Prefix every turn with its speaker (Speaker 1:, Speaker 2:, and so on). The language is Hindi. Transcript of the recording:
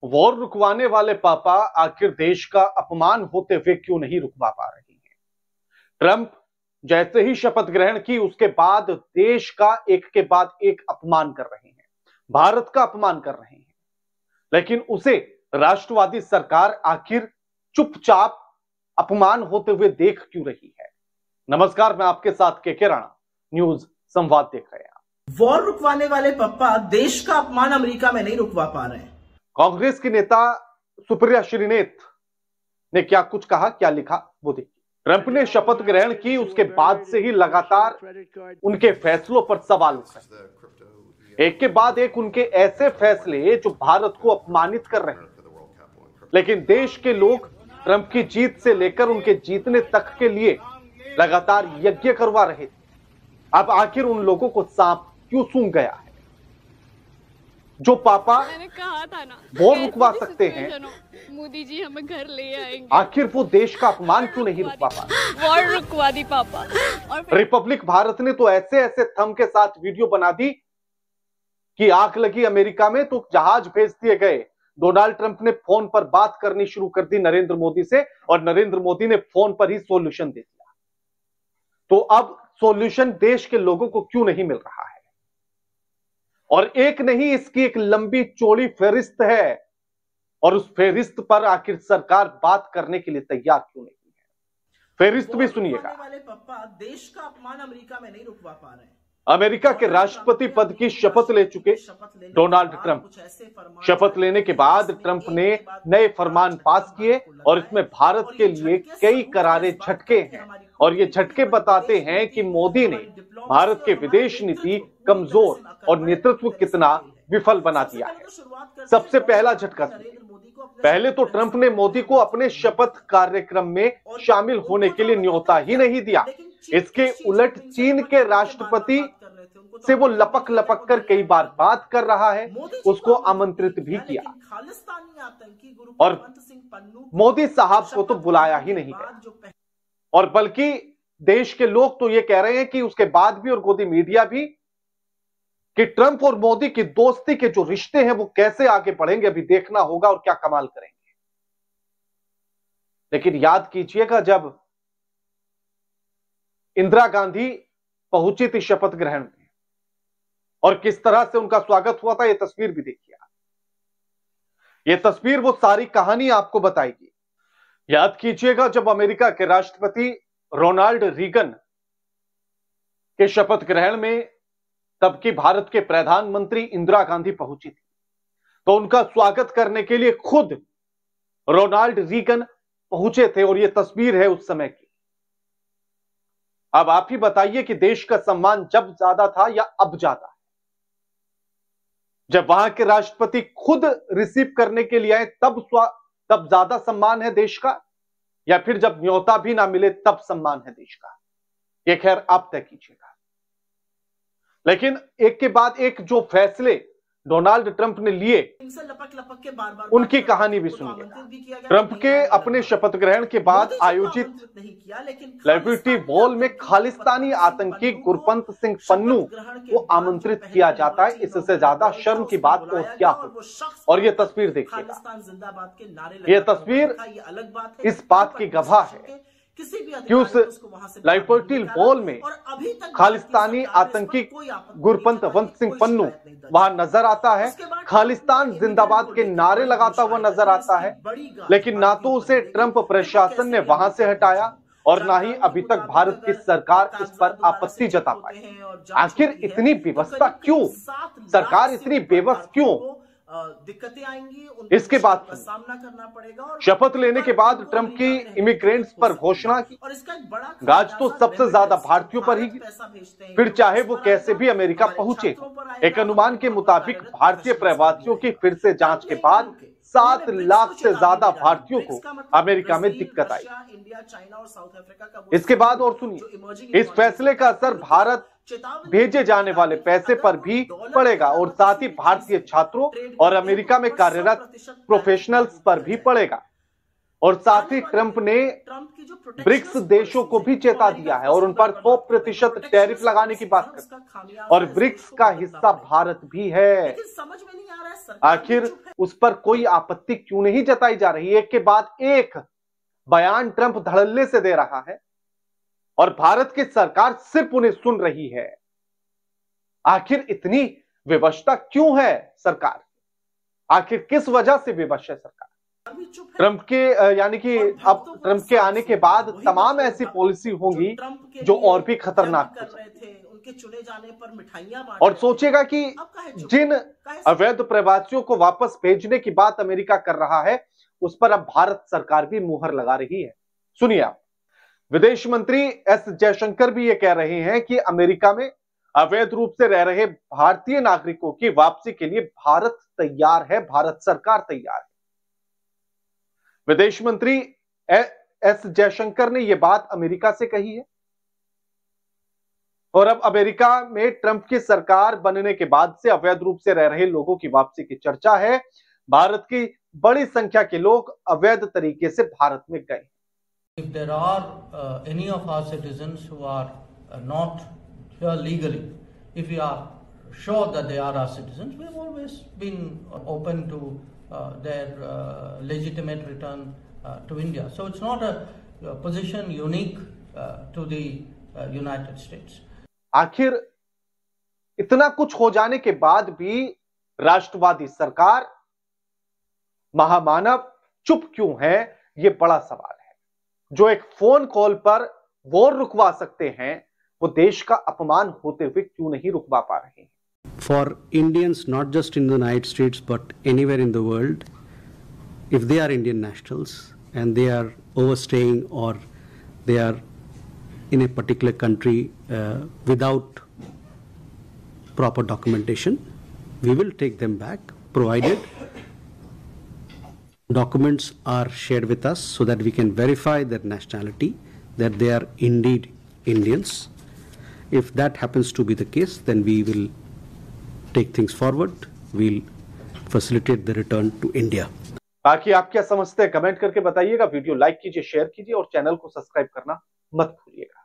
Speaker 1: वॉर रुकवाने वाले पापा आखिर देश का अपमान होते हुए क्यों नहीं रुकवा पा रहे हैं? ट्रंप जैसे ही शपथ ग्रहण की उसके बाद देश का एक के बाद एक अपमान कर रहे हैं, भारत का अपमान कर रहे हैं, लेकिन उसे राष्ट्रवादी सरकार आखिर चुपचाप अपमान होते हुए देख क्यों रही है? नमस्कार, मैं आपके साथ के राणा न्यूज संवाद देख रहे हैं।
Speaker 2: वॉर रुकवाने वाले पप्पा देश का अपमान अमेरिका में नहीं रुकवा पा रहे हैं।
Speaker 1: कांग्रेस की नेता सुप्रिया श्रीनेत ने क्या कुछ कहा, क्या लिखा, वो देखिए। ट्रंप ने शपथ ग्रहण की उसके बाद से ही लगातार उनके फैसलों पर सवाल उठ रहे हैं। एक के बाद एक उनके ऐसे फैसले जो भारत को अपमानित कर रहे हैं, लेकिन देश के लोग ट्रंप की जीत से लेकर उनके जीतने तक के लिए लगातार यज्ञ करवा रहे थे। अब आखिर उन लोगों को सांप क्यों सूंघ गया है? जो पापा
Speaker 3: मैंने कहा था ना
Speaker 1: वो रुकवा सकते हैं,
Speaker 3: मोदी जी हमें घर ले आएंगे,
Speaker 1: आखिर वो देश का अपमान क्यों नहीं रुकवा पा रहे?
Speaker 3: वॉर रुकवा दी पापा। और
Speaker 1: रिपब्लिक भारत ने तो ऐसे ऐसे थंब के साथ वीडियो बना दी कि आग लगी अमेरिका में तो जहाज भेज दिए गए। डोनाल्ड ट्रंप ने फोन पर बात करनी शुरू कर दी नरेंद्र मोदी से और नरेंद्र मोदी ने फोन पर ही सॉल्यूशन दे दिया। तो अब सॉल्यूशन देश के लोगों को क्यों नहीं मिल रहा है? और एक नहीं, इसकी एक लंबी चौड़ी फेहरिस्त है और उस फेहरिस्त पर आखिर सरकार बात करने के लिए तैयार क्यों नहीं है? फेहरिस्त भी सुनिएगा।
Speaker 2: वाले पप्पा देश का अपमान अमेरिका में नहीं रुकवा पा रहे हैं।
Speaker 1: अमेरिका के राष्ट्रपति पद की शपथ ले चुके डोनाल्ड ट्रंप, शपथ लेने के बाद ट्रंप ने नए फरमान पास किए और इसमें भारत के लिए कई करारे झटके हैं। और ये झटके बताते हैं कि मोदी ने भारत के विदेश नीति कमजोर और नेतृत्व कितना विफल बना दिया है। सबसे पहला झटका, पहले तो ट्रंप ने मोदी को अपने शपथ कार्यक्रम में शामिल होने के लिए न्योता ही नहीं दिया। इसके उलट चीन के राष्ट्रपति से वो लपक लपक कर कई बार बात कर रहा है, उसको आमंत्रित भी किया और मोदी साहब को तो बुलाया ही नहीं गया। और बल्कि देश के लोग तो ये कह रहे हैं कि उसके बाद भी और गोदी मीडिया भी कि ट्रंप और मोदी की दोस्ती के जो रिश्ते हैं वो कैसे आगे बढ़ेंगे, अभी देखना होगा और क्या कमाल करेंगे। लेकिन याद कीजिएगा जब इंदिरा गांधी पहुंची थी शपथ ग्रहण में और किस तरह से उनका स्वागत हुआ था, यह तस्वीर भी देखिए। यह तस्वीर वो सारी कहानी आपको बताएगी। याद कीजिएगा जब अमेरिका के राष्ट्रपति रोनाल्ड रीगन के शपथ ग्रहण में तब की भारत के प्रधानमंत्री इंदिरा गांधी पहुंची थी, तो उनका स्वागत करने के लिए खुद रोनाल्ड रीगन पहुंचे थे और यह तस्वीर है उस समय की। अब आप ही बताइए कि देश का सम्मान जब ज्यादा था या अब ज्यादा है? जब वहां के राष्ट्रपति खुद रिसीव करने के लिए आए तब ज्यादा सम्मान है देश का, या फिर जब न्योता भी ना मिले तब सम्मान है देश का? ये खैर आप तय कीजिएगा। लेकिन एक के बाद एक जो फैसले डोनाल्ड ट्रंप ने लिए
Speaker 2: लपक के बार
Speaker 1: उनकी कहानी भी सुनिए। ट्रंप के अपने शपथ ग्रहण के बाद आयोजित लिबर्टी बॉल में खालिस्तानी आतंकी गुरपंत सिंह पन्नू को आमंत्रित किया जाता है। इससे ज्यादा शर्म की बात और क्या हो? और ये तस्वीर देखिएगा। ये तस्वीर इस बात की गवाह है कि उस लिबर्टी बॉल में खालिस्तानी आतंकी गुरपंत सिंह पन्नू वहां नजर आता है, खालिस्तान जिंदाबाद के नारे लगाता हुआ नजर आता है। लेकिन ना तो उसे ट्रंप प्रशासन ने वहां से हटाया और ना ही अभी तक भारत की सरकार इस पर आपत्ति जता पाई। आखिर इतनी बेवस्ता क्यों? सरकार इतनी बेबस क्यों?
Speaker 2: दिक्कतें आएंगी,
Speaker 1: इसके बाद
Speaker 2: सामना करना पड़ेगा। और
Speaker 1: शपथ लेने के बाद ट्रंप की इमिग्रेंट्स पर घोषणा की,
Speaker 2: और इसका एक बड़ा
Speaker 1: गाज तो सबसे ज्यादा भारतीयों पर ही, फिर चाहे वो कैसे भी अमेरिका पहुंचे। एक अनुमान के मुताबिक भारतीय प्रवासियों की फिर से जांच के बाद 7 लाख से ज्यादा भारतीयों को अमेरिका में दिक्कत आई। इसके बाद और सुनिए, इस फैसले का असर भारत भेजे जाने वाले पैसे पर भी पड़ेगा और साथ ही भारतीय छात्रों और अमेरिका में कार्यरत प्रोफेशनल्स पर भी पड़ेगा। और साथ ही ट्रंप ने ब्रिक्स देशों को भी चेता दिया है और उन पर 100% टैरिफ लगाने की बात कर, और ब्रिक्स का हिस्सा भारत भी है।
Speaker 2: समझ में नहीं आ रहा है
Speaker 1: आखिर उस पर कोई आपत्ति क्यों नहीं जताई जा रही? एक के बाद एक बयान ट्रंप धड़ल्ले से दे रहा है और भारत की सरकार सिर्फ उन्हें सुन रही है। आखिर इतनी विवशता क्यों है सरकार? आखिर किस वजह से विवश है सरकार? ट्रंप के यानी कि अब ट्रंप के आने के बाद तमाम ऐसी पॉलिसी होंगी जो और भी खतरनाक हो सकती है।
Speaker 2: उनके चुने जाने पर मिठाइयां
Speaker 1: और सोचेगा कि जिन अवैध प्रवासियों को वापस भेजने की बात अमेरिका कर रहा है उस पर अब भारत सरकार भी मुहर लगा रही है। सुनिए आप, विदेश मंत्री एस जयशंकर भी ये कह रहे हैं कि अमेरिका में अवैध रूप से रह रहे भारतीय नागरिकों की वापसी के लिए भारत तैयार है, भारत सरकार तैयार है। विदेश मंत्री एस जयशंकर ने यह बात अमेरिका से कही है और अब अमेरिका में ट्रंप की सरकार बनने के बाद से अवैध रूप से रह रहे लोगों की वापसी की चर्चा है। भारत की बड़ी संख्या के लोग अवैध तरीके से भारत में गए।
Speaker 4: If there are any of our citizens who are not here legally, if we are sure that they are our citizens, we have always been open to their legitimate return to India. So it's not a position unique to the United States.
Speaker 1: आखिर इतना कुछ हो जाने के बाद भी राष्ट्रवादी सरकार, महामानव चुप क्यों है, ये बड़ा सवाल है। जो एक फोन कॉल पर वॉर रुकवा सकते हैं वो देश का अपमान होते हुए क्यों नहीं रुकवा पा रहे हैं?
Speaker 5: For Indians, not just in the United States but anywhere in the world, if they are Indian nationals and they are overstaying or they are in a particular country without proper documentation, we will take them back provided documents are shared with us so that we can verify their nationality, that they are indeed Indians. If that happens to be the case, then we will take things forward. We'll facilitate the return to India.
Speaker 1: बाकी आप क्या समझते हैं कमेंट करके बताइएगा। वीडियो लाइक कीजिए, शेयर कीजिए और चैनल को सब्सक्राइब करना मत भूलिएगा।